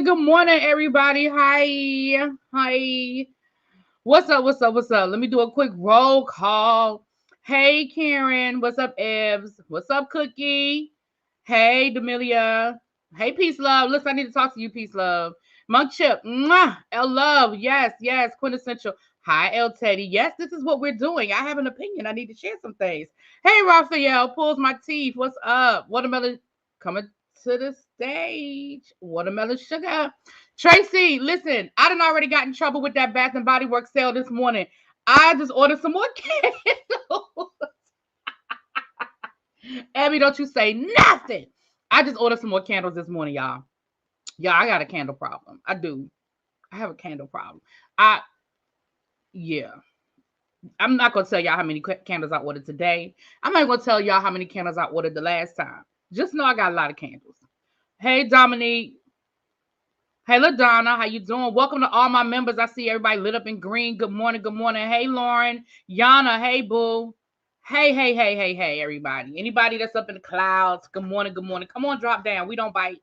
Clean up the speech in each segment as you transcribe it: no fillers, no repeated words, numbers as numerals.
Good morning, everybody. Hi. What's up? Let me do a quick roll call. Hey, Karen. What's up, Evs? What's up, Cookie? Hey, Demelia. Hey, Peace Love. Listen, I need to talk to you, Peace Love. Monk Chip. Mwah. L Love. Yes. Quintessential. Hi, L Teddy. Yes, this is what we're doing. I have an opinion. I need to share some things. Hey, Raphael. Pulls my teeth. What's up? Watermelon coming to the stage. Watermelon sugar. Tracy, listen, I done already got in trouble with that Bath and Body Works sale this morning. I just ordered some more candles. Abby, don't you say nothing. I just ordered some more candles this morning, y'all. Yeah, I got a candle problem. I do. I have a candle problem. Yeah. I'm not going to tell y'all how many candles I ordered today. I'm not going to tell y'all how many candles I ordered the last time. Just know I got a lot of candles. Hey, Dominique. Hey, LaDonna, how you doing? Welcome to all my members. I see everybody lit up in green. Good morning. Hey, Lauren. Yana, hey, boo. Hey, everybody. Anybody that's up in the clouds, good morning. Come on, drop down. We don't bite.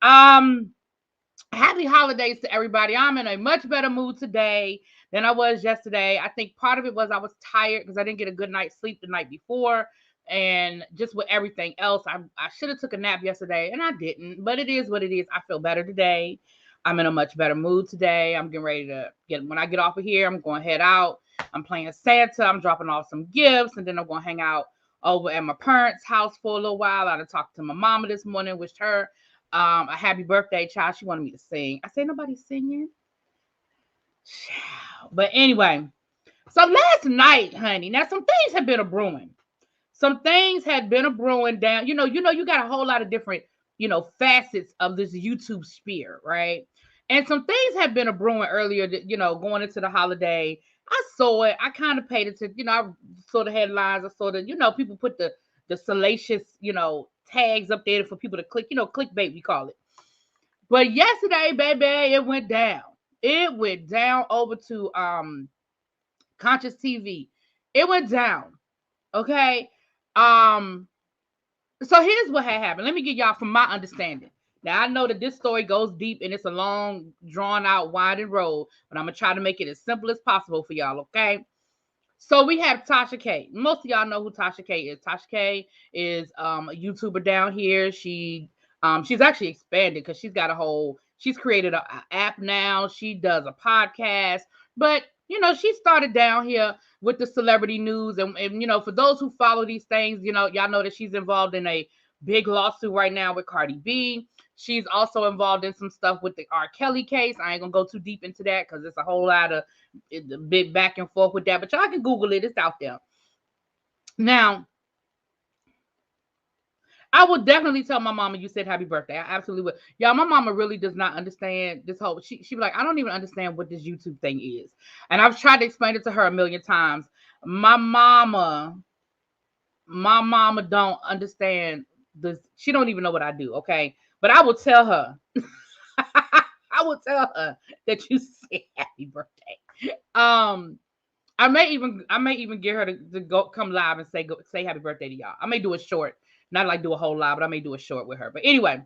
Happy holidays to everybody. I'm in a much better mood today than I was yesterday. I think part of it was I was tired because I didn't get a good night's sleep the night before. And just with everything else, I should have took a nap yesterday and I didn't, but it is what it is. I feel better today. I'm in a much better mood today. I'm getting ready to when I get off of here, I'm going to head out. I'm playing Santa. I'm dropping off some gifts and then I'm going to hang out over at my parents' house for a little while. I talked to my mama this morning, wished her a happy birthday, child. She wanted me to sing. I say, nobody's singing. But anyway, so last night, honey, now some things have been a brewing. Some things had been a brewing down. You got a whole lot of different, facets of this YouTube sphere, right? And some things had been a brewing earlier, going into the holiday. I saw it. I kind of paid attention. I saw the headlines. I saw the, people put the salacious, tags up there for people to click, clickbait, we call it. But yesterday, baby, it went down. It went down over to Conscious TV. It went down. Okay. So here's what had happened. Let me get y'all from my understanding. Now I know that this story goes deep and it's a long, drawn out, winding road, but I'm gonna try to make it as simple as possible for y'all, okay? So we have TashaK. Most of y'all know who TashaK is. TashaK is a YouTuber down here. She's actually expanded because she's created an app now. She does a podcast, but she started down here with the celebrity news. And for those who follow these things, y'all know that she's involved in a big lawsuit right now with Cardi B. She's also involved in some stuff with the R. Kelly case. I ain't going to go too deep into that because it's a whole lot of big back and forth with that. But y'all can Google it. It's out there. Now, I would definitely tell my mama you said happy birthday. I absolutely would. Y'all, my mama really does not understand this whole, she be like, I don't even understand what this YouTube thing is. And I've tried to explain it to her a million times. My mama don't understand this. She don't even know what I do, okay? But I will tell her. I will tell her that you said happy birthday. I may even get her to go come live and say happy birthday to y'all. I may do a short. Not like do a whole lot, but I may do a short with her. But anyway,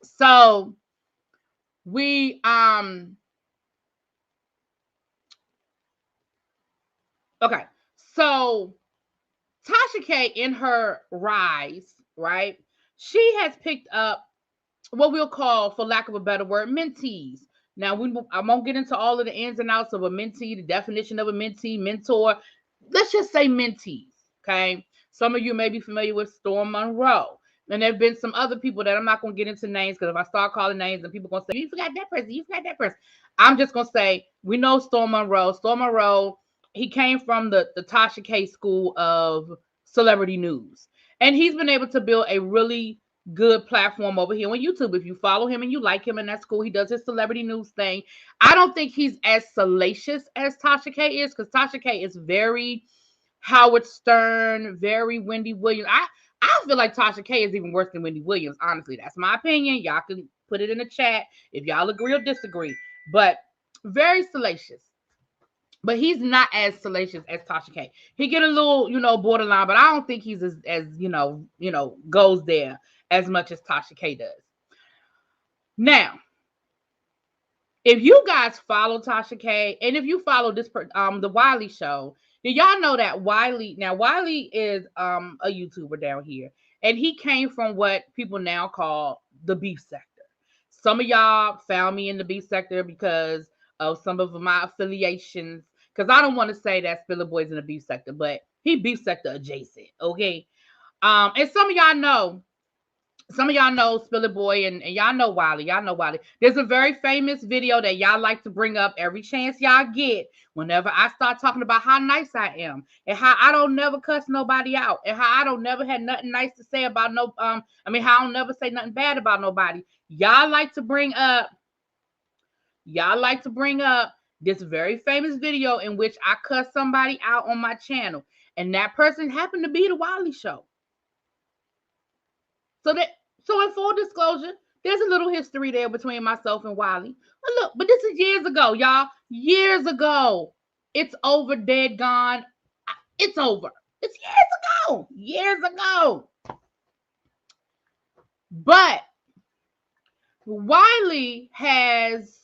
so we Okay. So TashaK in her rise, right? She has picked up what we'll call, for lack of a better word, mentees. Now, I won't get into all of the ins and outs of a mentee, the definition of a mentee, mentor. Let's just say mentees, okay? Some of you may be familiar with Storm Monroe. And there have been some other people that I'm not going to get into names, because if I start calling names, then people are going to say, you forgot that person, you forgot that person. I'm just going to say, we know Storm Monroe. Storm Monroe, he came from the TashaK school of celebrity news. And he's been able to build a really good platform over here on YouTube. If you follow him and you like him, and that's cool. He does his celebrity news thing. I don't think he's as salacious as TashaK is, because TashaK is very Howard Stern, very Wendy Williams. I feel like TashaK is even worse than Wendy Williams. Honestly, that's my opinion. Y'all can put it in the chat if y'all agree or disagree. But very salacious. But he's not as salacious as TashaK. He get a little, borderline, but I don't think he's as goes there as much as TashaK does. Now, if you guys follow TashaK, and if you follow this the Wiley show, then y'all know that Wiley is a YouTuber down here, and he came from what people now call the beef sector. Some of y'all found me in the beef sector because of some of my affiliations, because I don't want to say that Spiller Boy's in the beef sector, but he beef sector adjacent, okay? And some of y'all know Spiller Boy, and y'all know Wiley. Y'all know Wiley. There's a very famous video that y'all like to bring up every chance y'all get whenever I start talking about how nice I am, and how I don't never cuss nobody out, and how I don't never had nothing nice to say about how I don't never say nothing bad about nobody. Y'all like to bring up this very famous video in which I cuss somebody out on my channel, and that person happened to be the Wiley show. So in full disclosure, there's a little history there between myself and Wiley. But this is years ago, y'all. Years ago. It's over, dead, gone. It's over. It's years ago. But Wiley has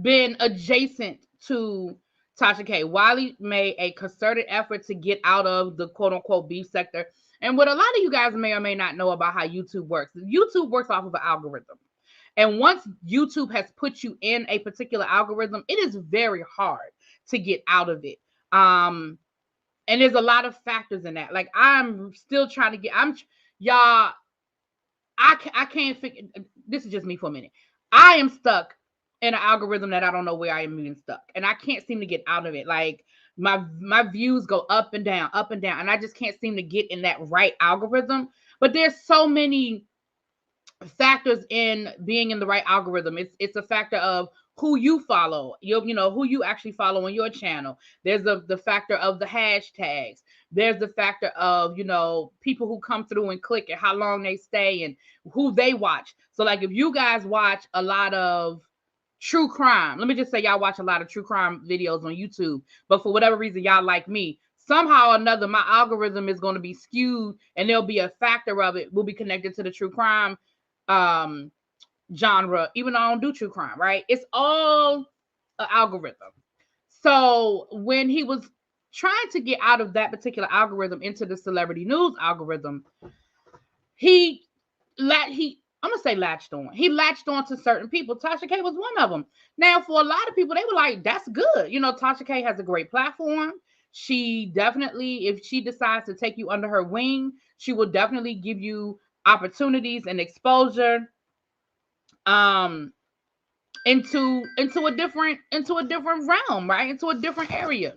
been adjacent to TashaK. Wiley made a concerted effort to get out of the quote-unquote beef sector. And what a lot of you guys may or may not know about how YouTube works off of an algorithm. And once YouTube has put you in a particular algorithm, it is very hard to get out of it. And there's a lot of factors in that. Like, I'm still trying to get, I can't figure, this is just me for a minute. I am stuck in an algorithm that I don't know where I am even stuck. And I can't seem to get out of it. Like, my views go up and down, and I just can't seem to get in that right algorithm. But there's so many factors in being in the right algorithm. It's a factor of who you follow, who you actually follow on your channel. There's the factor of the hashtags. There's the factor of, people who come through and click, and how long they stay, and who they watch. So like, if you guys watch a lot of true crime, let me just say y'all watch a lot of true crime videos on YouTube, but for whatever reason y'all like me, somehow or another my algorithm is going to be skewed, and there'll be a factor of it will be connected to the true crime genre, even though I don't do true crime, right? It's all an algorithm. So when he was trying to get out of that particular algorithm into the celebrity news algorithm, he latched on. He latched on to certain people. TashaK was one of them. Now, for a lot of people, they were like, that's good. TashaK has a great platform. She definitely, if she decides to take you under her wing, she will definitely give you opportunities and exposure into a different realm, right? Into a different area.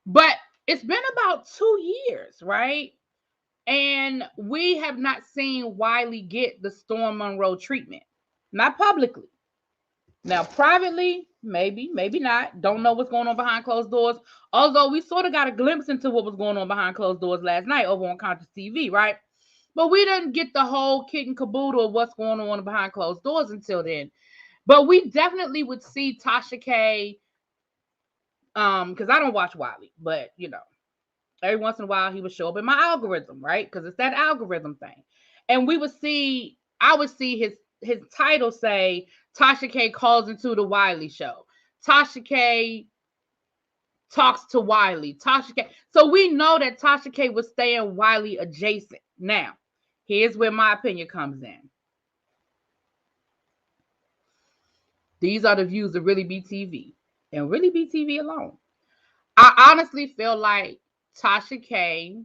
But it's been about 2 years, right? And we have not seen Wiley get the Storm Monroe treatment. Not publicly. Now, privately, maybe not. Don't know what's going on behind closed doors. Although we sort of got a glimpse into what was going on behind closed doors last night over on Conscious TV, right? But we didn't get the whole kit and caboodle of what's going on behind closed doors until then. But we definitely would see TashaK, because I don't watch Wiley, but every once in a while he would show up in my algorithm, right? Because it's that algorithm thing. And I would see his title say, TashaK calls into the Wiley show. TashaK talks to Wiley. TashaK. So we know that TashaK was staying Wiley adjacent. Now, here's where my opinion comes in. These are the views of ReallyBTV and ReallyBTV alone. I honestly feel like TashaK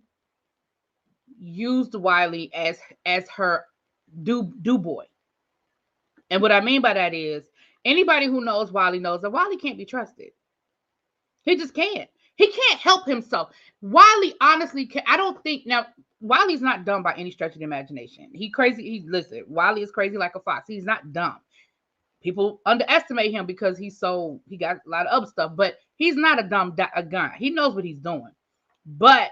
used Wiley as her do boy. And what I mean by that is anybody who knows Wiley knows that Wiley can't be trusted. He just can't. He can't help himself. Wiley honestly can. I don't think now. Wiley's not dumb by any stretch of the imagination. He crazy. Listen. Wiley is crazy like a fox. He's not dumb. People underestimate him because he got a lot of other stuff, but he's not a guy. He knows what he's doing. But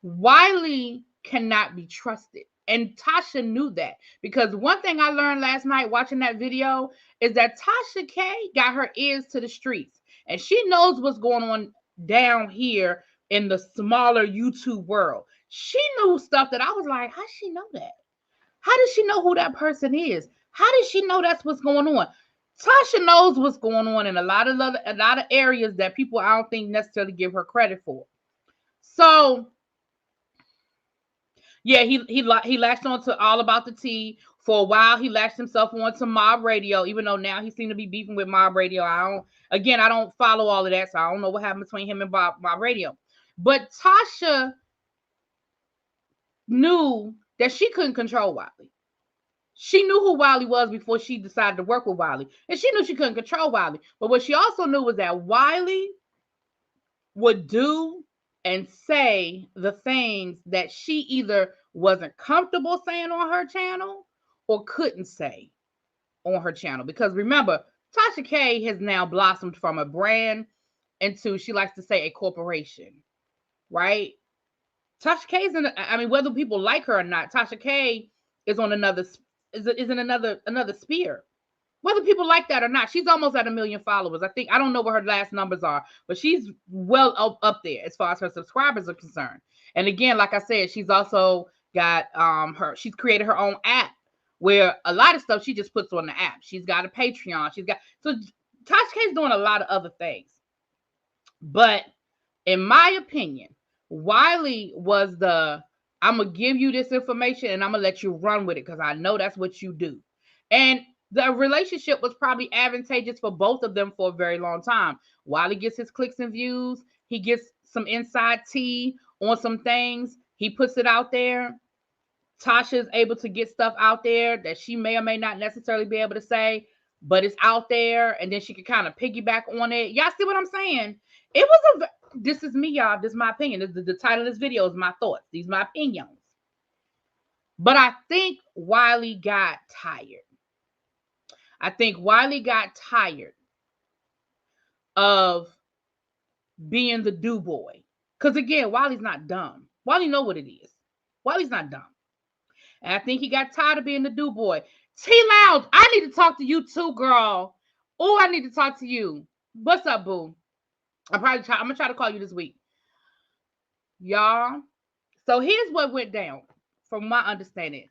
Wiley cannot be trusted. And Tasha knew that, because one thing I learned last night watching that video is that TashaK got her ears to the streets, and she knows what's going on down here in the smaller YouTube world. She knew stuff that I was like, how does she know that? How does she know who that person is? How does she know that's what's going on? Tasha knows what's going on in a lot of areas that people I don't think necessarily give her credit for. So yeah, he latched on to All About the Tea. For a while, he latched himself on to Mob Radio, even though now he seemed to be beefing with Mob Radio. I don't follow all of that, so I don't know what happened between him and Mob Radio. But Tasha knew that she couldn't control Wiley. She knew who Wiley was before she decided to work with Wiley. And she knew she couldn't control Wiley. But what she also knew was that Wiley would do and say the things that she either wasn't comfortable saying on her channel or couldn't say on her channel. Because remember, TashaK has now blossomed from a brand into, she likes to say, a corporation, right? TashaK is whether people like her or not, TashaK is on another sphere. Whether people like that or not, she's almost at 1 million followers. I don't know what her last numbers are, but she's well up there as far as her subscribers are concerned. And again, like I said, she's also got she's created her own app where a lot of stuff she just puts on the app. She's got a Patreon. So TashaK is doing a lot of other things. But in my opinion, Wiley was I'm going to give you this information and I'm going to let you run with it because I know that's what you do. And the relationship was probably advantageous for both of them for a very long time. Wiley gets his clicks and views. He gets some inside tea on some things. He puts it out there. Tasha is able to get stuff out there that she may or may not necessarily be able to say, but it's out there. And then she can kind of piggyback on it. Y'all see what I'm saying? This is me, y'all. This is my opinion. The title of this video is my thoughts. These are my opinions. But I think Wiley got tired. I think Wiley got tired of being the do boy. Because again, Wiley's not dumb. Wiley know what it is. Wiley's not dumb. And I think he got tired of being the do boy. T-Lounge, I need to talk to you too, girl. Oh, I need to talk to you. What's up, boo? I'm going to try to call you this week. Y'all. So here's what went down from my understanding.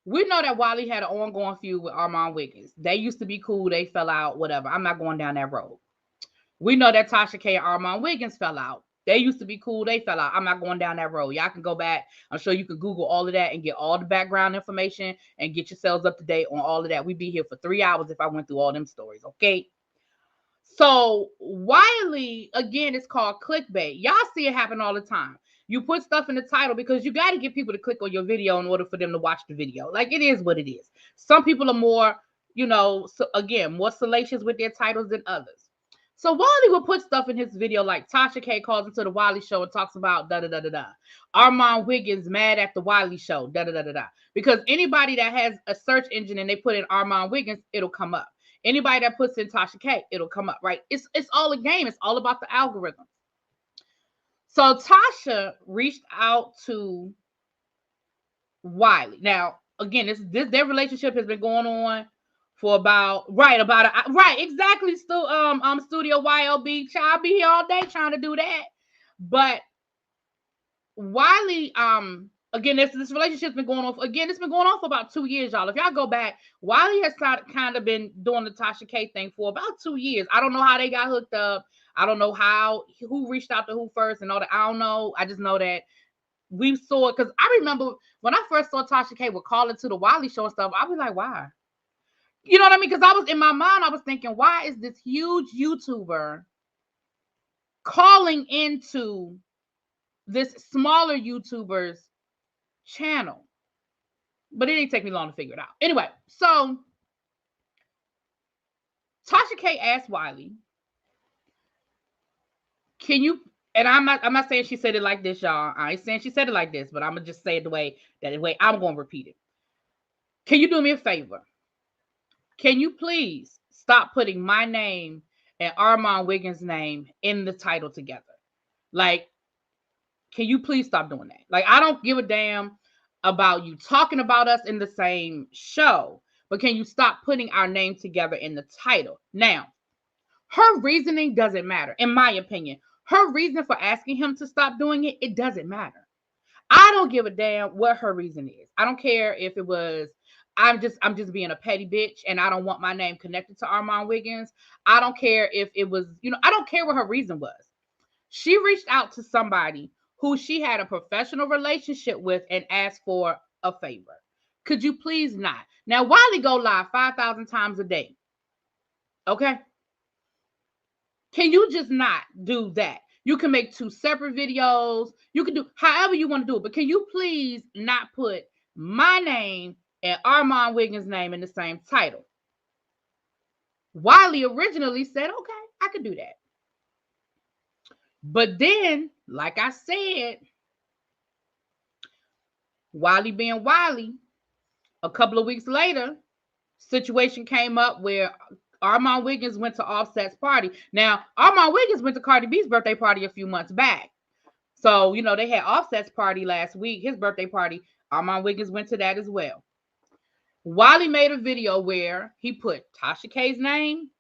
We know that Wiley had an ongoing feud with Armon Wiggins. They used to be cool. They fell out, whatever. I'm not going down that road. We know that TashaK and Armon Wiggins fell out. They used to be cool. They fell out. I'm not going down that road. Y'all can go back. I'm sure you can Google all of that and get all the background information and get yourselves up to date on all of that. We'd be here for 3 hours if I went through all them stories, okay? So Wiley, again, it's called clickbait. Y'all see it happen all the time. You put stuff in the title because you got to get people to click on your video in order for them to watch the video. Like, it is what it is. Some people are more, more salacious with their titles than others. So Wiley will put stuff in his video like TashaK calls into the Wiley show and talks about da-da-da-da-da. Armon Wiggins mad at the Wiley show, da-da-da-da-da. Because anybody that has a search engine and they put in Armon Wiggins, it'll come up. Anybody that puts in TashaK, it'll come up, right? It's all a game. It's all about the algorithm. So Tasha reached out to Wiley. Now, again, their relationship has been going on for exactly. Studio YLB. I'll be here all day trying to do that. But Wiley Again, this relationship's been going on. It's been going on for about 2 years, y'all. If y'all go back, Wiley has kind of been doing the TashaK thing for about 2 years. I don't know how they got hooked up. I don't know who reached out to who first and all that. I don't know. I just know that we saw it because I remember when I first saw TashaK would call into the Wiley show and stuff. I was like, why? You know what I mean? Because I was in my mind, I was thinking, why is this huge YouTuber calling into this smaller YouTuber's channel? But it didn't take me long to figure it out. Anyway, so TashaK asked Wiley, can you, and I'm not saying she said it like this, y'all. I ain't saying she said it like this, but I'm gonna just say it the way I'm gonna repeat it. Can you do me a favor? Can you please stop putting my name and Armon Wiggins' name in the title together? Like, can you please stop doing that? Like, I don't give a damn about you talking about us in the same show, but can you stop putting our name together in the title? Now, her reasoning doesn't matter, in my opinion. Her reason for asking him to stop doing it, it doesn't matter. I don't give a damn what her reason is. I don't care if it was, I'm just being a petty bitch and I don't want my name connected to Armon Wiggins. I don't care if it was, I don't care what her reason was. She reached out to somebody who she had a professional relationship with and asked for a favor. Could you please not? Now, Wiley go live 5,000 times a day. Okay? Can you just not do that? You can make 2 separate videos. You can do however you want to do it. But can you please not put my name and Armon Wiggins' name in the same title? Wiley originally said, okay, I could do that. But then, like I said, Wiley being Wiley, a couple of weeks later, situation came up where Armon Wiggins went to Offset's party. Now, Armon Wiggins went to Cardi B's birthday party a few months back. So, they had Offset's party last week, his birthday party. Armon Wiggins went to that as well. Wiley made a video where he put TashaK's name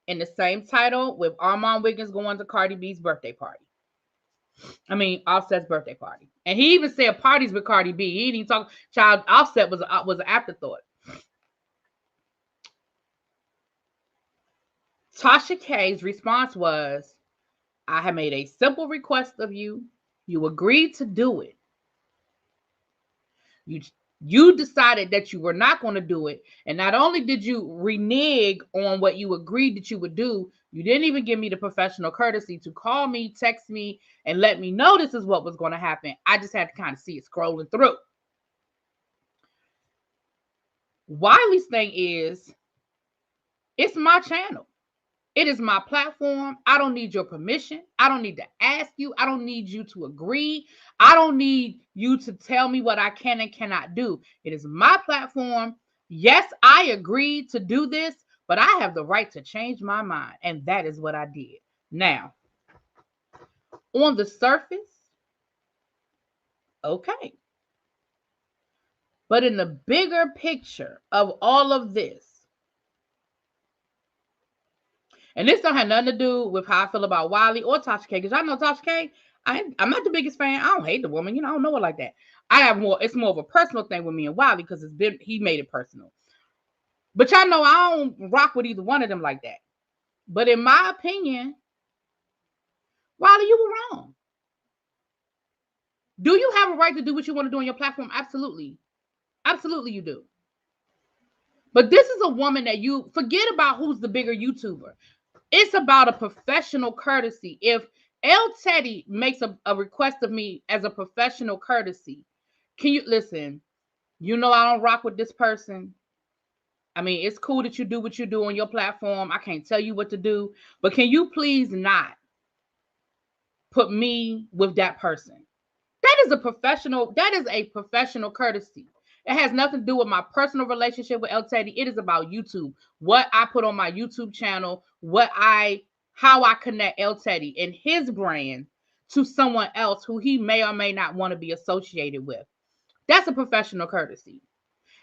in the same title with Armon Wiggins going to Cardi B's birthday party. Offset's birthday party. And he even said parties with Cardi B. He didn't even talk. Child, Offset was an afterthought. TashaK's response was, I have made a simple request of you. You agreed to do it. You decided that you were not going to do it. And not only did you renege on what you agreed that you would do, you didn't even give me the professional courtesy to call me, text me, and let me know this is what was going to happen. I just had to kind of see it scrolling through. Wiley's thing is, it's my channel. It is my platform. I don't need your permission. I don't need to ask you. I don't need you to agree. I don't need you to tell me what I can and cannot do. It is my platform. Yes, I agreed to do this, but I have the right to change my mind. And that is what I did. Now, on the surface, okay. But in the bigger picture of all of this, and this don't have nothing to do with how I feel about Wiley or TashaK, because y'all know TashaK, I'm not the biggest fan. I don't hate the woman. I don't know her like that. It's more of a personal thing with me and Wiley because he made it personal. But y'all know I don't rock with either one of them like that. But in my opinion, Wiley, you were wrong. Do you have a right to do what you want to do on your platform? Absolutely. Absolutely you do. But this is a woman that you forget about who's the bigger YouTuber. It's about a professional courtesy. If L. Teddy makes a request of me as a professional courtesy, can you listen? I don't rock with this person. It's cool that you do what you do on your platform. I can't tell you what to do. But can you please not put me with that person? That is a professional courtesy. It has nothing to do with my personal relationship with El Teddy. It is about YouTube. What I put on my YouTube channel, how I connect El Teddy and his brand to someone else who he may or may not want to be associated with. That's a professional courtesy.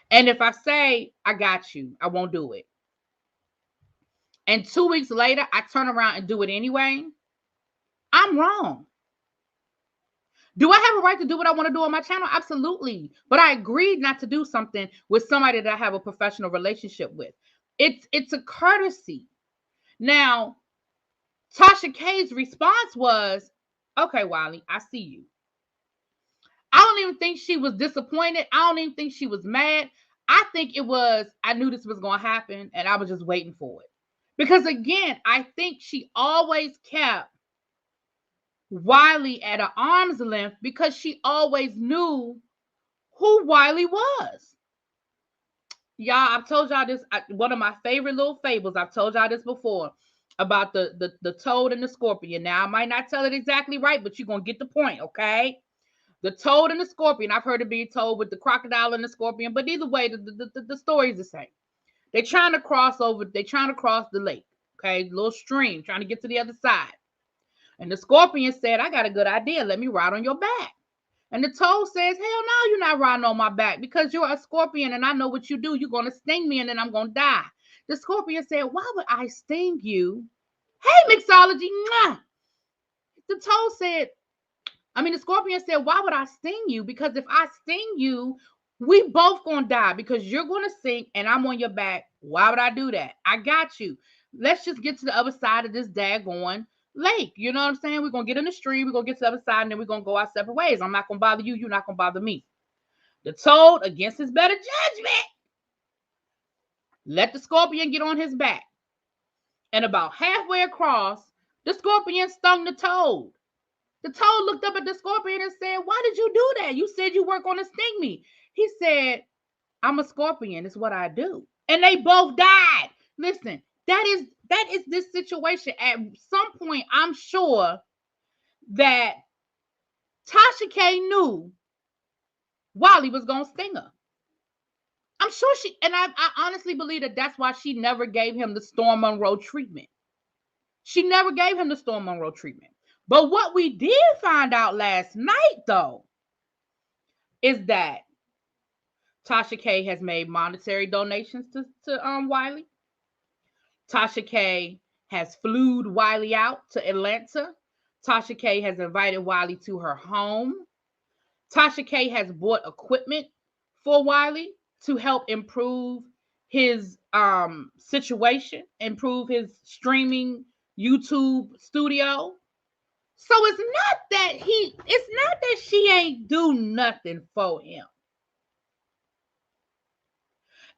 And if I say, I got you, I won't do it. And 2 weeks later, I turn around and do it anyway, I'm wrong. Do I have a right to do what I want to do on my channel? Absolutely. But I agreed not to do something with somebody that I have a professional relationship with. It's a courtesy. Now, TashaK's response was, okay, Wiley, I see you. I don't even think she was disappointed. I don't even think she was mad. I think it was, I knew this was going to happen and I was just waiting for it. Because again, I think she always kept Wiley at an arm's length because she always knew who Wiley was. Y'all, I've told y'all this, one of my favorite little fables. I've told y'all this before about the toad and the scorpion. Now, I might not tell it exactly right, but you're going to get the point, okay? The toad and the scorpion. I've heard it being told with the crocodile and the scorpion, but either way, the story is the same. They're trying to cross over. They're trying to cross the lake, okay? Little stream, trying to get to the other side. And the scorpion said, I got a good idea. Let me ride on your back. And the toad says, hell no, you're not riding on my back because you're a scorpion and I know what you do. You're going to sting me and then I'm going to die. The scorpion said, why would I sting you? Hey, mixology. Mwah. The scorpion said, why would I sting you? Because if I sting you, we both going to die because you're going to sink and I'm on your back. Why would I do that? I got you. Let's just get to the other side of this daggone lake. You know what I'm saying? We're going to get in the stream. We're going to get to the other side and then we're going to go our separate ways. I'm not going to bother you. You're not going to bother me. The toad, against his better judgment, let the scorpion get on his back. And about halfway across, the scorpion stung the toad. The toad looked up at the scorpion and said, why did you do that? You said you weren't going to sting me. He said, I'm a scorpion. It's what I do. And they both died. Listen, that is this situation. At some point, I'm sure that TashaK knew Wiley was going to sting her. I'm sure I honestly believe that that's why she never gave him the Storm Monroe treatment. She never gave him the Storm Monroe treatment. But what we did find out last night, though, is that TashaK has made monetary donations to Wiley. TashaK has flew Wiley out to Atlanta. TashaK has invited Wiley to her home. TashaK has bought equipment for Wiley to help improve his situation, improve his streaming YouTube studio. So it's not that she ain't do nothing for him.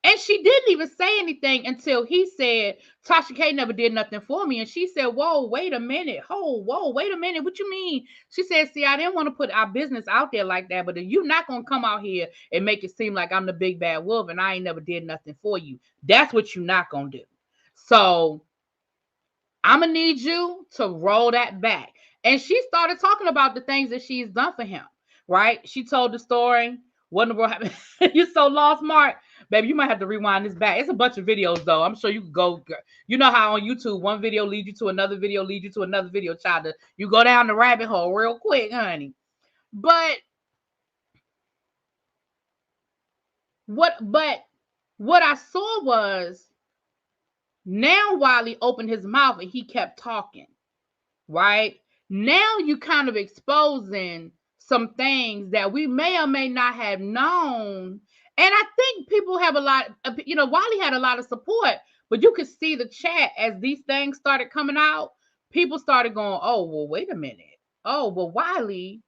And she didn't even say anything until he said, TashaK never did nothing for me. And she said, whoa, wait a minute. Whoa, wait a minute. What you mean? She said, see, I didn't want to put our business out there like that, but you're not going to come out here and make it seem like I'm the big bad wolf and I ain't never did nothing for you. That's what you're not going to do. So I'm going to need you to roll that back. And she started talking about the things that she's done for him, right? She told the story. What in the world happened? You're so lost, Mark. Baby, you might have to rewind this back. It's a bunch of videos, though. I'm sure you could go. You know how on YouTube, one video leads you to another video, leads you to another video, child. You go down the rabbit hole real quick, honey. But what I saw was now Wiley opened his mouth and he kept talking, right? Now you kind of exposing some things that we may or may not have known. And I think people have a lot, Wiley had a lot of support, but you could see the chat as these things started coming out. People started going, oh, well, wait a minute. Oh, well, Wiley.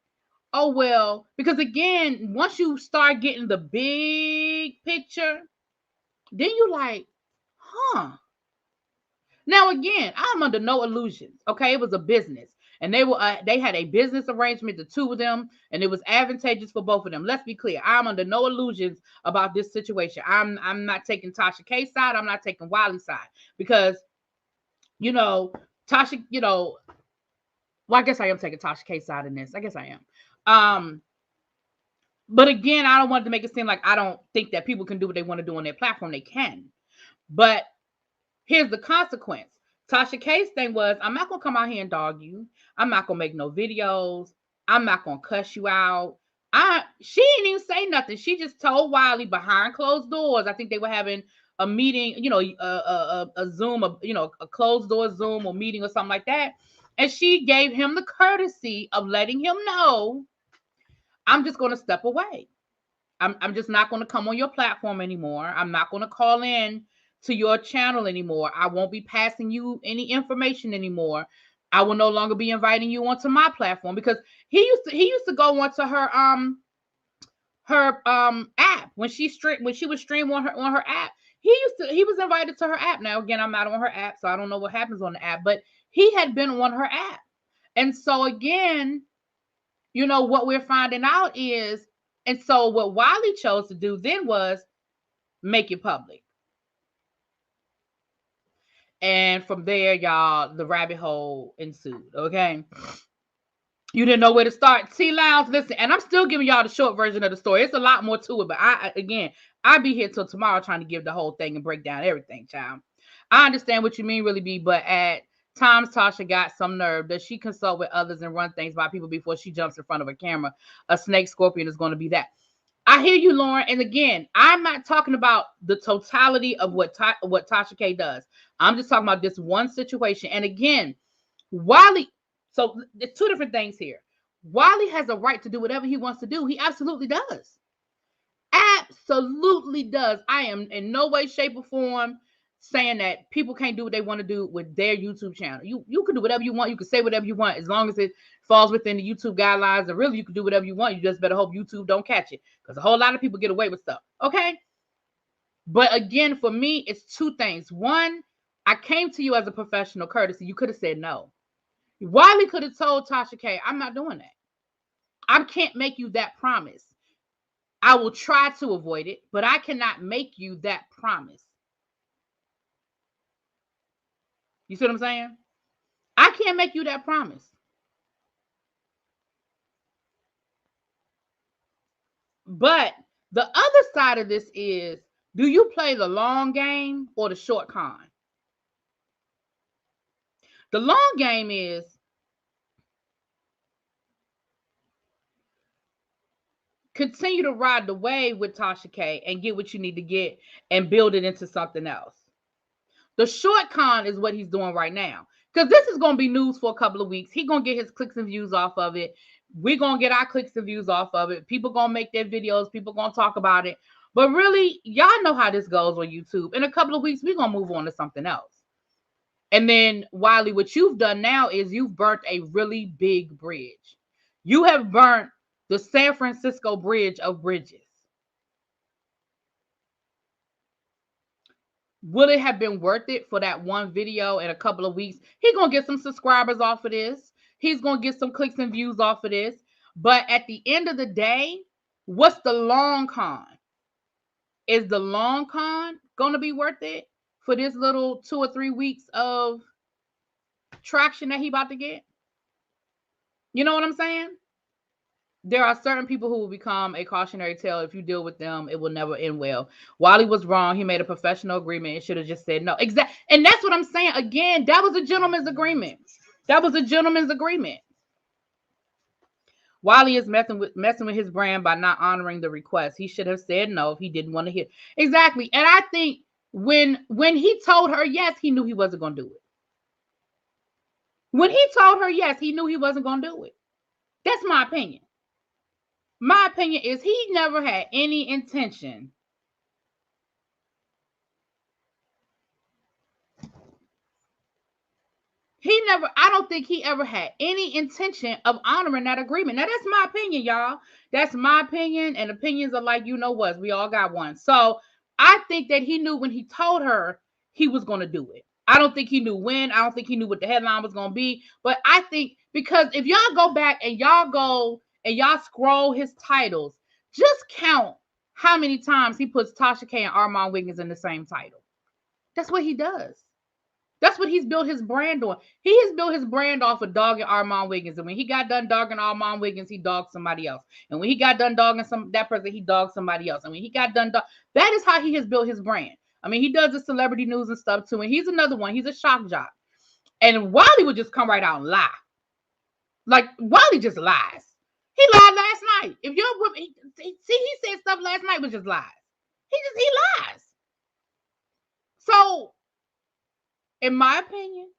Oh, well, because again, once you start getting the big picture, then you like, huh. Now, again, I'm under no illusions. Okay, it was a business. And they had a business arrangement, the two of them, and it was advantageous for both of them. Let's be clear. I'm under no illusions about this situation. I'm not taking TashaK's side. I'm not taking Wiley's side because, Tasha, well, I guess I am taking TashaK's side in this. I guess I am. But again, I don't want to make it seem like I don't think that people can do what they want to do on their platform. They can. But here's the consequence. TashaK's thing was, I'm not going to come out here and dog you. I'm not going to make no videos. I'm not going to cuss you out. She didn't even say nothing. She just told Wiley behind closed doors. I think they were having a meeting, a Zoom, a closed door Zoom or meeting or something like that. And she gave him the courtesy of letting him know I'm just going to step away. I'm just not going to come on your platform anymore. I'm not going to call in to your channel anymore. I won't be passing you any information anymore. I will no longer be inviting you onto my platform, because he used to go onto her app when she would stream on her app. He was invited to her app. Now again, I'm not on her app, so I don't know what happens on the app, but he had been on her app. And so again, what we're finding out is, and so what Wiley chose to do then was make it public. And from there, y'all, the rabbit hole ensued. Okay. You didn't know where to start. T-Lounge, listen, and I'm still giving y'all the short version of the story. It's a lot more to it, but I'll be here till tomorrow trying to give the whole thing and break down everything, child. I understand what you mean, really, B, but at times Tasha got some nerve. Does she consult with others and run things by people before she jumps in front of a camera? A snake scorpion is going to be that. I hear you, Lauren. And again, I'm not talking about the totality of what TashaK does. I'm just talking about this one situation. And again, Wiley, so there's two different things here. Wiley has a right to do whatever he wants to do. He absolutely does. Absolutely does. I am in no way, shape, or form saying that people can't do what they want to do with their YouTube channel. You can do whatever you want. You can say whatever you want, as long as it falls within the YouTube guidelines. And really, you can do whatever you want. You just better hope YouTube don't catch it, because a whole lot of people get away with stuff. Okay? But again, for me, it's two things. One, I came to you as a professional courtesy. You could have said no. Wiley could have told TashaK, I'm not doing that. I can't make you that promise. I will try to avoid it, but I cannot make you that promise. You see what I'm saying? I can't make you that promise. But the other side of this is, do you play the long game or the short con? The long game is, continue to ride the wave with TashaK and get what you need to get and build it into something else. The short con is what he's doing right now, because this is going to be news for a couple of weeks. He's going to get his clicks and views off of it. We're going to get our clicks and views off of it. People going to make their videos. People going to talk about it. But really, y'all know how this goes on YouTube. In a couple of weeks, we're going to move on to something else. And then, Wiley, what you've done now is you've burnt a really big bridge. You have burnt the San Francisco Bridge of bridges. Would it have been worth it for that one video in a couple of weeks? He's going to get some subscribers off of this. He's going to get some clicks and views off of this. But at the end of the day, what's the long con? Is the long con going to be worth it for this little 2 or 3 weeks of traction that he about to get? You know what I'm saying? There are certain people who will become a cautionary tale. If you deal with them, it will never end well. Wiley was wrong. He made a professional agreement and should have just said no. Exactly. And that's what I'm saying. Again, that was a gentleman's agreement. That was a gentleman's agreement. Wiley is messing with his brand by not honoring the request. He should have said no if he didn't want to hear. Exactly. And I think when he told her yes, he knew he wasn't going to do it. When he told her yes, he knew he wasn't going to do it. That's my opinion. My opinion is he never had any intention I don't think he ever had any intention of honoring that agreement. Now, that's my opinion, y'all. That's my opinion, and opinions are like, what? We all got one. So I think that he knew when he told her he was going to do it. I don't think he knew when. I don't think he knew what the headline was going to be. But I think, because if y'all go back and y'all scroll his titles, just count how many times he puts TashaK and Armon Wiggins in the same title. That's what he does. That's what he's built his brand on. He has built his brand off of dogging Armon Wiggins. And when he got done dogging Armon Wiggins, he dogged somebody else. And when he got done dogging that person, he dogged somebody else. And when he got done, that is how he has built his brand. I mean, he does the celebrity news and stuff too. And he's another one. He's a shock jock. And Wiley would just come right out and lie. Like, Wiley just lies. He lied last night. If you're, he said stuff last night was just lies. He lies. So, in my opinion,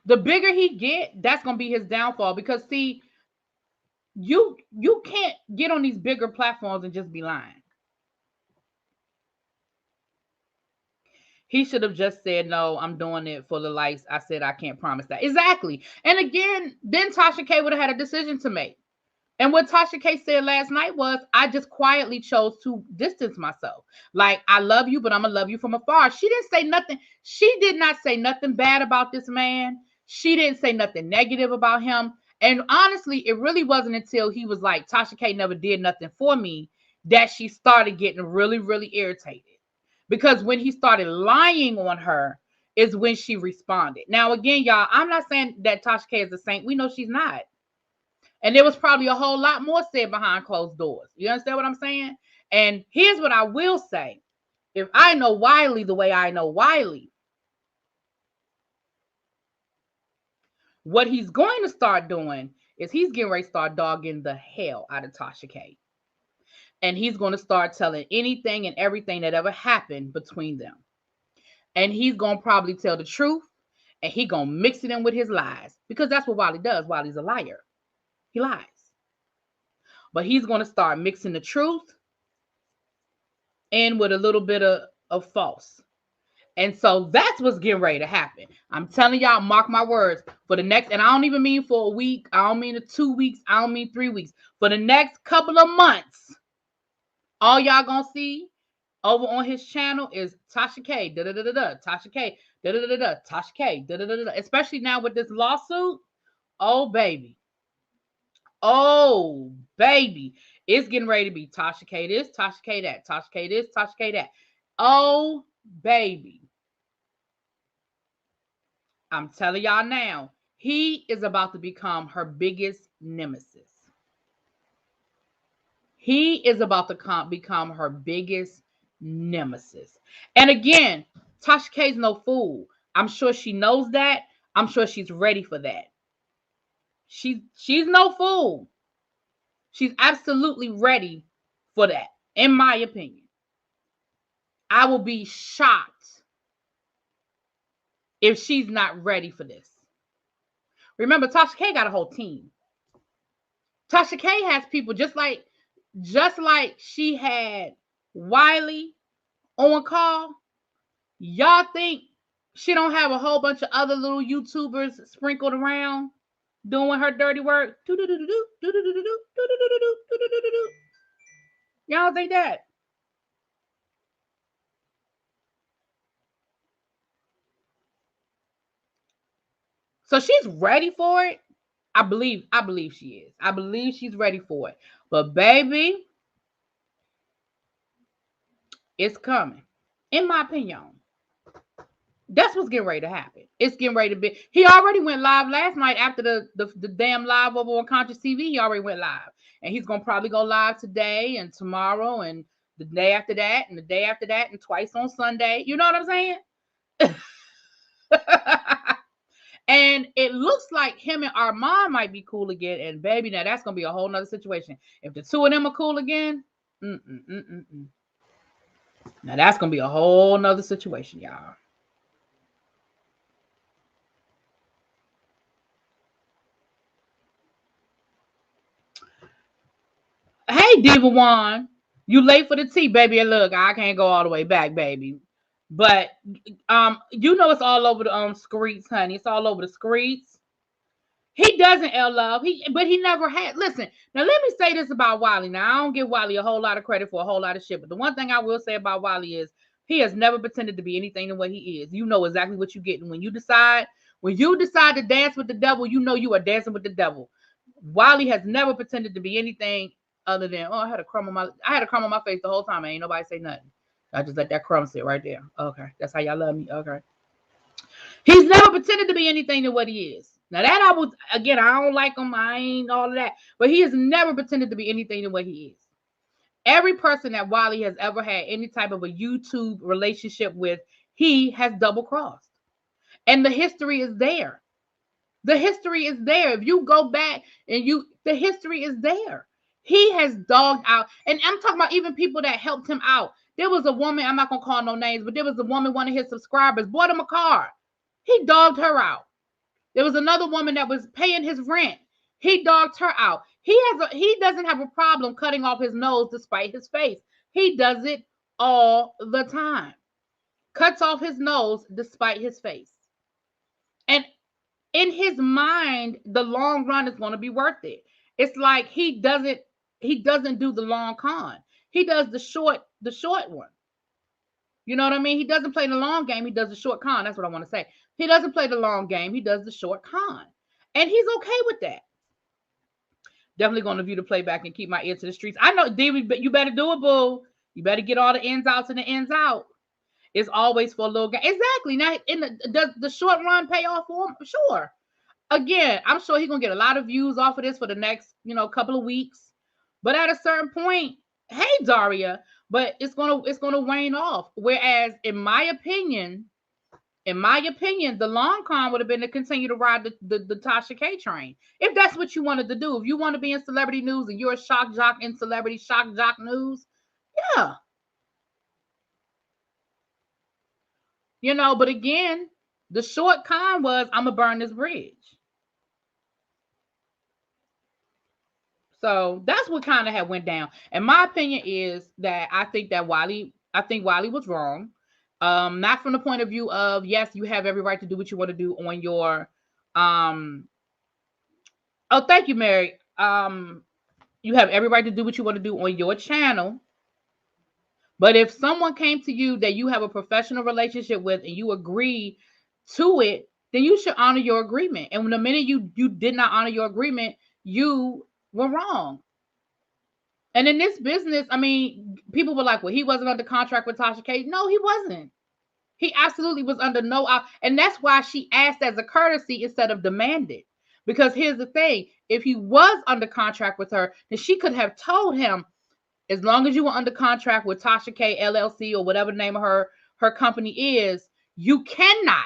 the bigger he get, that's going to be his downfall. Because, see, you can't get on these bigger platforms and just be lying. He should have just said, no, I'm doing it for the likes. I said I can't promise that. Exactly. And again, then TashaK would have had a decision to make. And what TashaK said last night was, I just quietly chose to distance myself. Like, I love you, but I'm going to love you from afar. She didn't say nothing. She did not say nothing bad about this man. She didn't say nothing negative about him. And honestly, it really wasn't until he was like, TashaK never did nothing for me, that she started getting really, really irritated. Because when he started lying on her is when she responded. Now, again, y'all, I'm not saying that TashaK is a saint. We know she's not. And there was probably a whole lot more said behind closed doors. You understand what I'm saying? And here's what I will say. If I know Wiley the way I know Wiley, what he's going to start doing is he's getting ready to start dogging the hell out of TashaK. And he's going to start telling anything and everything that ever happened between them. And he's going to probably tell the truth. And he's going to mix it in with his lies. Because that's what Wiley does. Wiley's a liar. He lies. But he's going to start mixing the truth in with a little bit of false. And so that's what's getting ready to happen. I'm telling y'all, mark my words, for the next, and I don't even mean for a week. I don't mean 2 weeks. I don't mean 3 weeks. For the next couple of months, all y'all gonna see over on his channel is TashaK, da-da-da-da-da, TashaK, da-da-da-da-da, TashaK, da-da-da-da-da. Especially now with this lawsuit. Oh, baby. Oh, baby. It's getting ready to be TashaK this, TashaK that, TashaK this, TashaK that. Oh, baby. I'm telling y'all now, he is about to become her biggest nemesis. He is about to become her biggest nemesis. And again, TashaK's no fool. I'm sure she knows that. I'm sure she's ready for that. She's no fool. She's absolutely ready for that, in my opinion. I will be shocked if she's not ready for this. Remember, TashaK got a whole team. TashaK has people just like she had Wiley on call. Y'all think she don't have a whole bunch of other little YouTubers sprinkled around doing her dirty work? Y'all think that? So she's ready for it. I believe she is. I believe she's ready for it. But baby, it's coming. In my opinion. That's what's getting ready to happen. It's getting ready to be. He already went live last night after the damn live over on Conscious TV. He already went live. And he's going to probably go live today and tomorrow and the day after that and the day after that and twice on Sunday. You know what I'm saying? And it looks like him and Armon might be cool again. And baby, now that's going to be a whole nother situation. If the two of them are cool again, now that's going to be a whole nother situation, y'all. Hey, Diva One, you late for the tea, baby. And look, I can't go all the way back, baby. But you know it's all over the streets, honey. It's all over the streets. He doesn't love. But he never had. Listen, now let me say this about Wiley. Now I don't give Wiley a whole lot of credit for a whole lot of shit. But the one thing I will say about Wiley is he has never pretended to be anything than what he is. You know exactly what you're getting when you decide to dance with the devil. You know you are dancing with the devil. Wiley has never pretended to be anything other than, I had a crumb on my face the whole time. Ain't nobody say nothing. I just let that crumb sit right there. Okay. That's how y'all love me. Okay. He's never pretended to be anything than what he is. Now that I don't like him. I ain't all of that. But he has never pretended to be anything than what he is. Every person that Wiley has ever had any type of a YouTube relationship with, he has double crossed. And the history is there. The history is there. If you go back and the history is there. He has dogged out. And I'm talking about even people that helped him out. There was a woman, I'm not going to call no names, but there was a woman, one of his subscribers, bought him a car. He dogged her out. There was another woman that was paying his rent. He dogged her out. He doesn't have a problem cutting off his nose despite his face. He does it all the time. Cuts off his nose despite his face. And in his mind, the long run is going to be worth it. It's like he doesn't do the long con. He does the short one. You know what I mean? He doesn't play the long game. He does the short con. That's what I want to say. He doesn't play the long game. He does the short con. And he's okay with that. Definitely going to view the playback and keep my ear to the streets. I know, D, but you better do it, boo. You better get all the ins outs and the ins out. It's always for a little game. Exactly. Now, does the short run pay off for him? Sure. Again, I'm sure he's going to get a lot of views off of this for the next, couple of weeks. But at a certain point, hey, Daria, but it's gonna wane off. Whereas, in my opinion, the long con would have been to continue to ride the TashaK train. If that's what you wanted to do. If you want to be in celebrity news and you're a shock jock in celebrity shock jock news, yeah. But again, the short con was, I'm going to burn this bridge. So that's what kind of had went down. And my opinion is that I think Wiley was wrong. Not from the point of view of, yes, you have every right to do what you want to do on your, oh, thank you, Mary. You have every right to do what you want to do on your channel. But if someone came to you that you have a professional relationship with and you agree to it, then you should honor your agreement. And when the minute you did not honor your agreement, you were wrong. And in this business, I mean, people were like, well, he wasn't under contract with TashaK. No, he wasn't. He absolutely was under no. And that's why she asked as a courtesy instead of demanded. Because here's the thing. If he was under contract with her, then she could have told him, as long as you were under contract with TashaK LLC or whatever the name of her company is, you cannot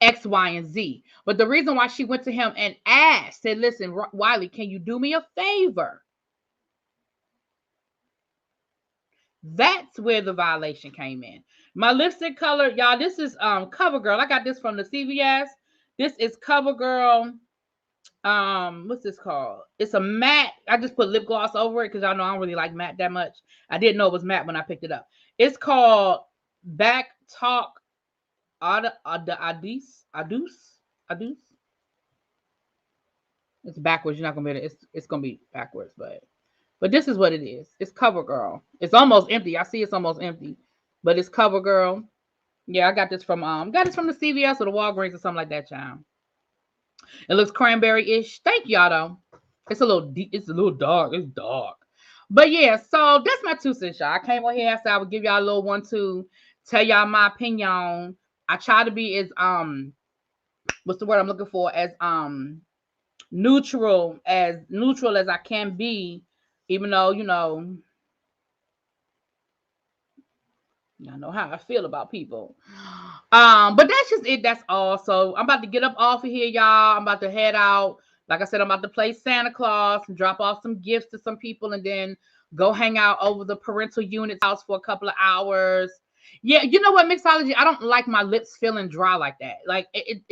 X, Y, and Z. But the reason why she went to him and asked, said, listen, Wiley, can you do me a favor? That's where the violation came in. My lipstick color, y'all, this is CoverGirl. I got this from the CVS. This is CoverGirl. What's this called? It's a matte. I just put lip gloss over it because y'all know I don't really like matte that much. I didn't know it was matte when I picked it up. It's called Back Talk Adus. It's backwards. You're not gonna be able to, it's gonna be backwards, but this is what it is. It's CoverGirl. It's almost empty. I see it's almost empty, but it's CoverGirl. Yeah, I got this from the CVS or the Walgreens or something like that, child. It looks cranberry-ish. Thank y'all though. It's a little deep. It's a little dark. It's dark. But yeah, so that's my 2 cents, y'all. I came on here and said I would give y'all a little 1-2, tell y'all my opinion. I try to be as what's the word I'm looking for? As neutral as I can be, even though, y'all know how I feel about people. But that's just it. That's all. So I'm about to get up off of here, y'all. I'm about to head out. Like I said, I'm about to play Santa Claus and drop off some gifts to some people and then go hang out over the parental unit's house for a couple of hours. Yeah, you know what, mixology? I don't like my lips feeling dry like that. Like I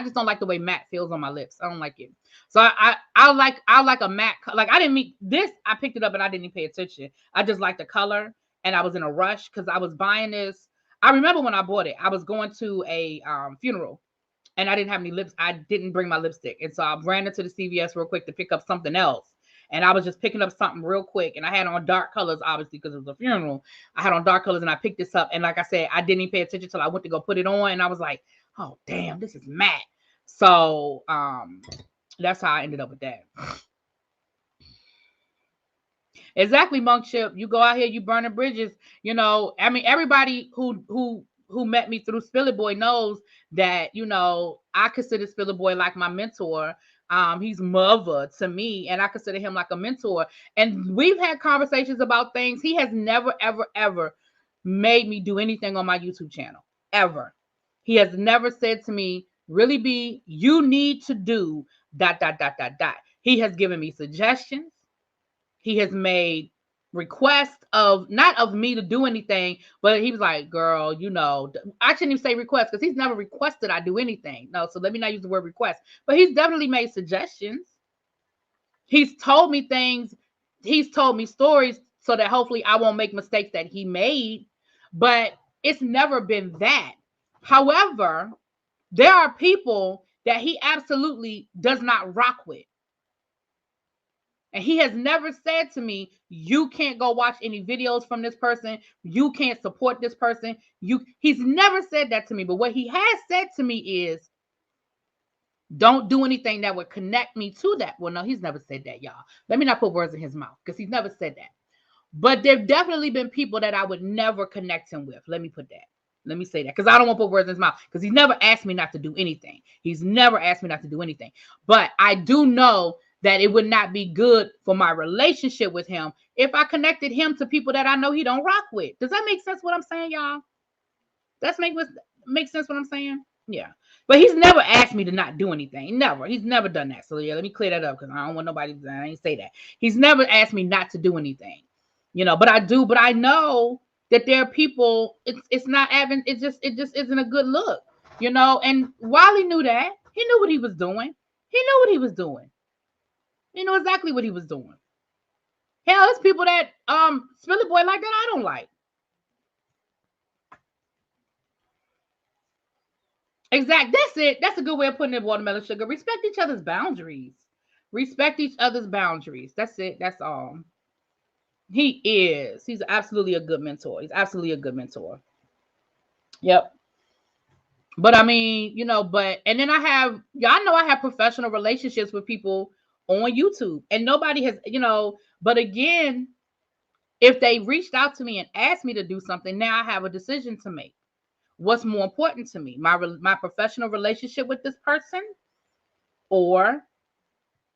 just don't like the way matte feels on my lips. I don't like it. So I like a matte. Like I didn't mean this. I picked it up and I didn't even pay attention. I just like the color. And I was in a rush because I was buying this. I remember when I bought it, I was going to a funeral and I didn't have any lips. I didn't bring my lipstick. And so I ran into the CVS real quick to pick up something else. And I was just picking up something real quick. And I had on dark colors, obviously, because it was a funeral. I had on dark colors and I picked this up. And like I said, I didn't even pay attention until I went to go put it on. And I was like, oh, damn, this is matte. So that's how I ended up with that. Exactly, Monkship. You go out here, you burning bridges. I mean, everybody who met me through Spiller Boy knows that, I consider Spiller Boy like my mentor. He's mother to me, and I consider him like a mentor. And we've had conversations about things. He has never, ever, ever made me do anything on my YouTube channel. Ever. He has never said to me, really, B, you need to do ... He has given me suggestions. He has made requests of, not of me to do anything, but he was like, girl, I shouldn't even say request because he's never requested I do anything. No, so let me not use the word request, but he's definitely made suggestions. He's told me things. He's told me stories so that hopefully I won't make mistakes that he made. But it's never been that. However, there are people that he absolutely does not rock with. And he has never said to me, you can't go watch any videos from this person. You can't support this person. He's never said that to me. But what he has said to me is, don't do anything that would connect me to that. Well, no, he's never said that, y'all. Let me not put words in his mouth because he's never said that. But there've definitely been people that I would never connect him with. Let me put that. Let me say that because I don't want to put words in his mouth because he's never asked me not to do anything. He's never asked me not to do anything. But I do know that it would not be good for my relationship with him if I connected him to people that I know he don't rock with. Does that make sense what I'm saying, y'all? Does that make sense what I'm saying? Yeah. But he's never asked me to not do anything. Never. He's never done that. So yeah, let me clear that up because I don't want nobody to I ain't say that. He's never asked me not to do anything. But I do, but I know that there are people, it's not having, it just isn't a good look, and Wiley knew that. He knew what he was doing. He knew what he was doing. He knew exactly what he was doing. Hell, there's people that Spilly Boy like that I don't like. Exactly. That's it. That's a good way of putting it, Watermelon Sugar. Respect each other's boundaries. Respect each other's boundaries. That's it. That's all. He is. He's absolutely a good mentor. He's absolutely a good mentor. Yep. But I mean, and then y'all know I have professional relationships with people on YouTube and nobody has, but again, if they reached out to me and asked me to do something, now I have a decision to make. What's more important to me? My professional relationship with this person or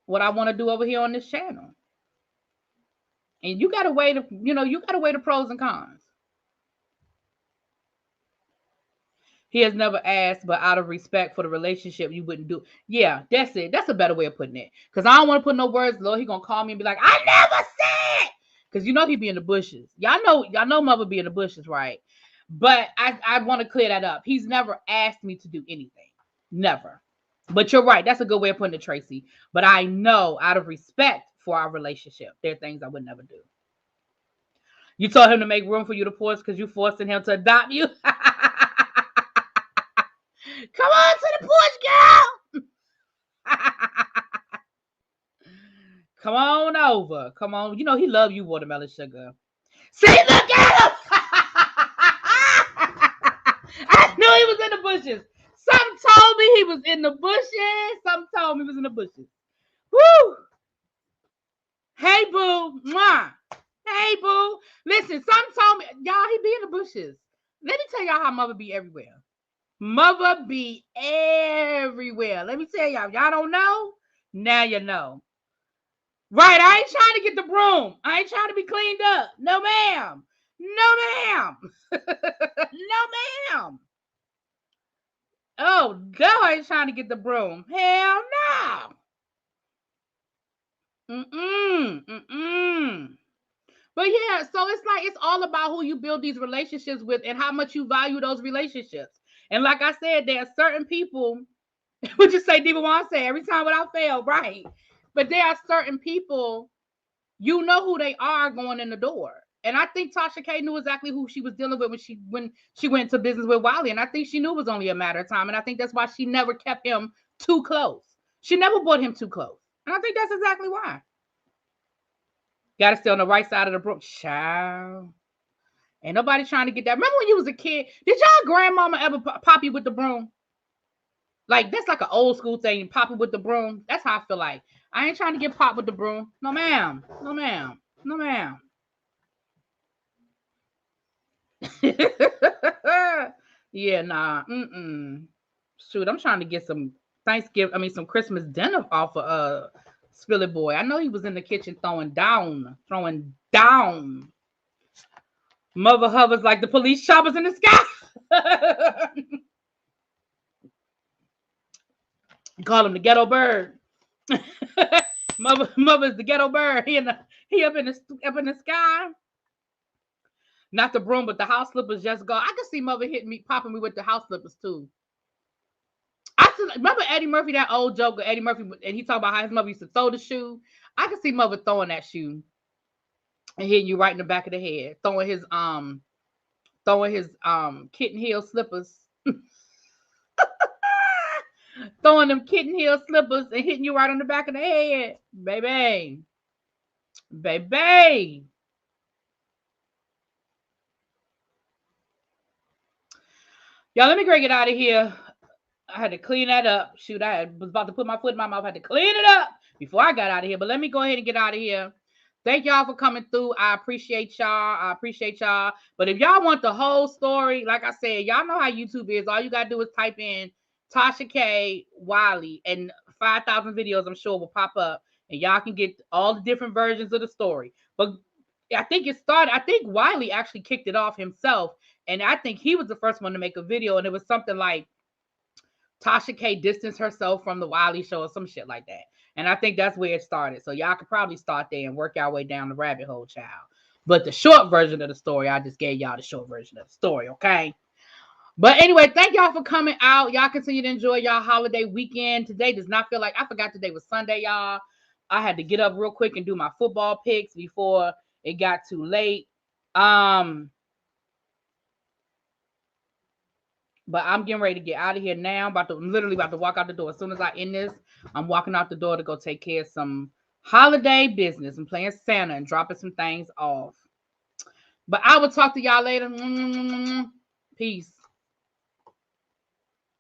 what I want to do over here on this channel? And you got to weigh the pros and cons. He has never asked, but out of respect for the relationship, you wouldn't do. Yeah, that's it. That's a better way of putting it. Because I don't want to put no words. Lord, he gonna call me and be like, I never said. Because he be in the bushes. Y'all know mother be in the bushes, right? But I want to clear that up. He's never asked me to do anything. Never. But you're right. That's a good way of putting it, Tracy. But I know out of respect for our relationship, there are things I would never do. You told him to make room for you to pause because you forcing him to adopt you. Come on to the porch, girl. Come on over. Come on. He love you, Watermelon Sugar. See, look at him. I knew he was in the bushes. Something told me he was in the bushes. Something told me he was in the bushes. Woo. Hey, boo. Mwah. Hey, boo. Listen, something told me, y'all, he be in the bushes. Let me tell y'all how mother be everywhere. Mother be everywhere. Let me tell y'all don't know? Now you know. Right, I ain't trying to get the broom. I ain't trying to be cleaned up. No, ma'am. No, ma'am. No, ma'am. Oh, girl, I ain't trying to get the broom. Hell no. But yeah, so it's all about who you build these relationships with and how much you value those relationships. And like I said, there are certain people, would you say, Diva, what I say every time without fail, right? But there are certain people, you know who they are going in the door. And I think TashaK knew exactly who she was dealing with when she went to business with Wiley. And I think she knew it was only a matter of time. And I think that's why she never kept him too close. She never brought him too close. And I think that's exactly why. Got to stay on the right side of the brook. Child. Ain't nobody trying to get that. Remember when you was a kid? Did y'all grandmama ever pop you with the broom? Like, that's like an old school thing. Pop you with the broom. That's how I feel like. I ain't trying to get popped with the broom. No, ma'am. No, ma'am. No, ma'am. Yeah, nah. Shoot, I'm trying to get some some Christmas dinner off of Spilly Boy. I know he was in the kitchen throwing down. Mother hovers like the police choppers in the sky. Call him the ghetto bird. Mother's the ghetto bird. He up in the sky. Not the broom, but the house slippers just go. I can see mother popping me with the house slippers too. I still remember Eddie Murphy, that old joke of Eddie Murphy, and he talked about how his mother used to throw the shoe. I can see mother throwing that shoe and hitting you right in the back of the head, throwing his kitten heel slippers, throwing them kitten heel slippers and hitting you right on the back of the head, baby, baby. Y'all, let me get out of here. I had to clean that up. Shoot, was about to put my foot in my mouth. I had to clean it up before I got out of here. But let me go ahead and get out of here. Thank y'all for coming through. I appreciate y'all. But if y'all want the whole story, like I said, y'all know how YouTube is. All you got to do is type in TashaK Wiley, and 5,000 videos, I'm sure, will pop up. And y'all can get all the different versions of the story. But I think Wiley actually kicked it off himself. And I think he was the first one to make a video. And it was something like TashaK distanced herself from the Wiley show or some shit like that. And I think that's where it started. So y'all could probably start there and work your way down the rabbit hole, child. But the short version of the story, I just gave y'all the short version of the story, okay? But anyway, thank y'all for coming out. Y'all continue to enjoy y'all holiday weekend. Today does not feel like, I forgot today was Sunday, y'all. I had to get up real quick and do my football picks before it got too late. But I'm getting ready to get out of here now. I'm literally about to walk out the door. As soon as I end this, I'm walking out the door to go take care of some holiday business. I'm playing Santa and dropping some things off. But I will talk to y'all later. Peace.